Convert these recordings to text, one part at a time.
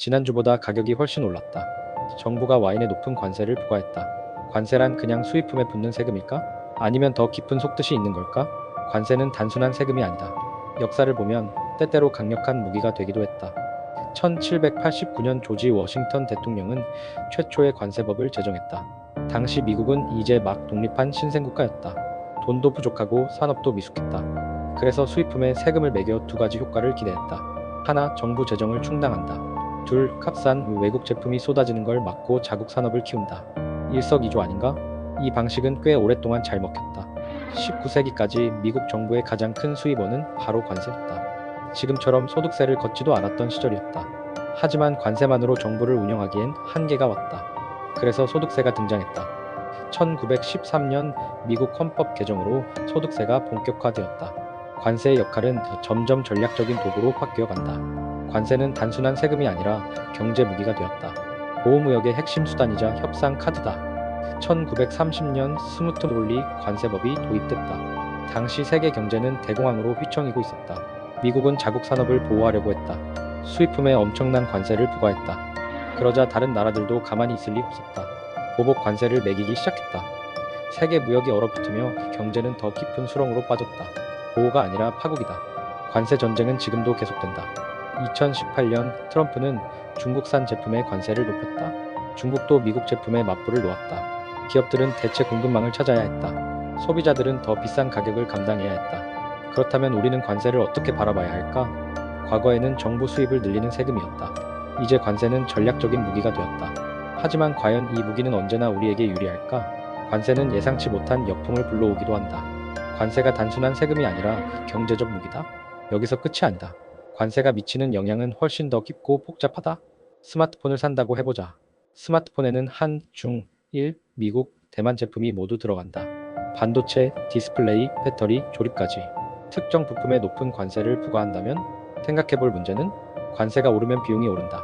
지난주보다 가격이 훨씬 올랐다. 정부가 와인에 높은 관세를 부과했다. 관세란 그냥 수입품에 붙는 세금일까? 아니면 더 깊은 속뜻이 있는 걸까? 관세는 단순한 세금이 아니다. 역사를 보면 때때로 강력한 무기가 되기도 했다. 1789년 조지 워싱턴 대통령은 최초의 관세법을 제정했다. 당시 미국은 이제 막 독립한 신생국가였다. 돈도 부족하고 산업도 미숙했다. 그래서 수입품에 세금을 매겨 두 가지 효과를 기대했다. 하나, 정부 재정을 충당한다. 둘, 값싼 외국 제품이 쏟아지는 걸 막고 자국 산업을 키운다. 일석이조 아닌가? 이 방식은 꽤 오랫동안 잘 먹혔다. 19세기까지 미국 정부의 가장 큰 수입원은 바로 관세였다. 지금처럼 소득세를 걷지도 않았던 시절이었다. 하지만 관세만으로 정부를 운영하기엔 한계가 왔다. 그래서 소득세가 등장했다. 1913년 미국 헌법 개정으로 소득세가 본격화되었다. 관세의 역할은 점점 전략적인 도구로 바뀌어간다. 관세는 단순한 세금이 아니라 경제 무기가 되었다. 보호무역의 핵심 수단이자 협상 카드다. 1930년 스무트몰리 관세법이 도입됐다. 당시 세계 경제는 대공황으로 휘청이고 있었다. 미국은 자국 산업을 보호하려고 했다. 수입품에 엄청난 관세를 부과했다. 그러자 다른 나라들도 가만히 있을 리 없었다. 보복 관세를 매기기 시작했다. 세계 무역이 얼어붙으며 경제는 더 깊은 수렁으로 빠졌다. 보호가 아니라 파국이다. 관세 전쟁은 지금도 계속된다. 2018년 트럼프는 중국산 제품의 관세를 높였다. 중국도 미국 제품에 맞불을 놓았다. 기업들은 대체 공급망을 찾아야 했다. 소비자들은 더 비싼 가격을 감당해야 했다. 그렇다면 우리는 관세를 어떻게 바라봐야 할까? 과거에는 정부 수입을 늘리는 세금이었다. 이제 관세는 전략적인 무기가 되었다. 하지만 과연 이 무기는 언제나 우리에게 유리할까? 관세는 예상치 못한 역풍을 불러오기도 한다. 관세가 단순한 세금이 아니라 경제적 무기다. 여기서 끝이 아니다. 관세가 미치는 영향은 훨씬 더 깊고 복잡하다. 스마트폰을 산다고 해보자. 스마트폰에는 한, 중, 일, 미국, 대만 제품이 모두 들어간다. 반도체, 디스플레이, 배터리, 조립까지. 특정 부품에 높은 관세를 부과한다면 생각해볼 문제는 관세가 오르면 비용이 오른다.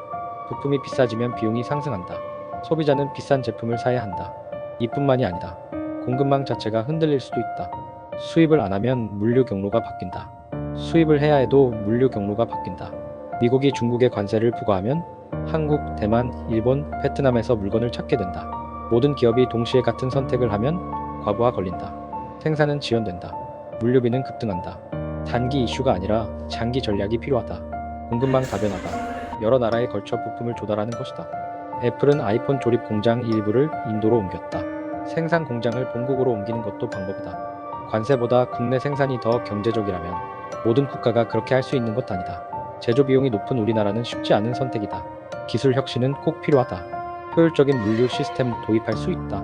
부품이 비싸지면 비용이 상승한다. 소비자는 비싼 제품을 사야 한다. 이뿐만이 아니다. 공급망 자체가 흔들릴 수도 있다. 수입을 안 하면 물류 경로가 바뀐다. 수입을 해야 해도 물류 경로가 바뀐다. 미국이 중국에 관세를 부과하면 한국, 대만, 일본, 베트남에서 물건을 찾게 된다. 모든 기업이 동시에 같은 선택을 하면 과부하 걸린다. 생산은 지연된다. 물류비는 급등한다. 단기 이슈가 아니라 장기 전략이 필요하다. 공급망 다변화다. 여러 나라에 걸쳐 부품을 조달하는 것이다. 애플은 아이폰 조립 공장 일부를 인도로 옮겼다. 생산 공장을 본국으로 옮기는 것도 방법이다. 관세보다 국내 생산이 더 경제적이라면 모든 국가가 그렇게 할 수 있는 것 아니다. 제조 비용이 높은 우리나라는 쉽지 않은 선택이다. 기술 혁신은 꼭 필요하다. 효율적인 물류 시스템 도입할 수 있다.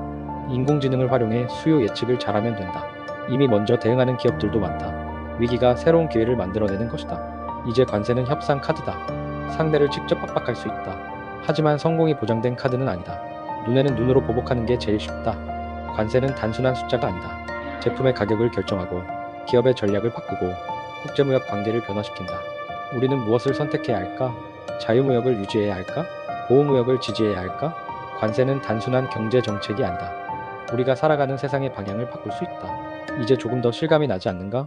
인공지능을 활용해 수요 예측을 잘하면 된다. 이미 먼저 대응하는 기업들도 많다. 위기가 새로운 기회를 만들어내는 것이다. 이제 관세는 협상 카드다. 상대를 직접 압박할 수 있다. 하지만 성공이 보장된 카드는 아니다. 눈에는 눈으로 보복하는 게 제일 쉽다. 관세는 단순한 숫자가 아니다. 제품의 가격을 결정하고 기업의 전략을 바꾸고 국제무역 관계를 변화시킨다. 우리는 무엇을 선택해야 할까? 자유무역을 유지해야 할까? 보호무역을 지지해야 할까? 관세는 단순한 경제 정책이 아니다. 우리가 살아가는 세상의 방향을 바꿀 수 있다. 이제 조금 더 실감이 나지 않는가?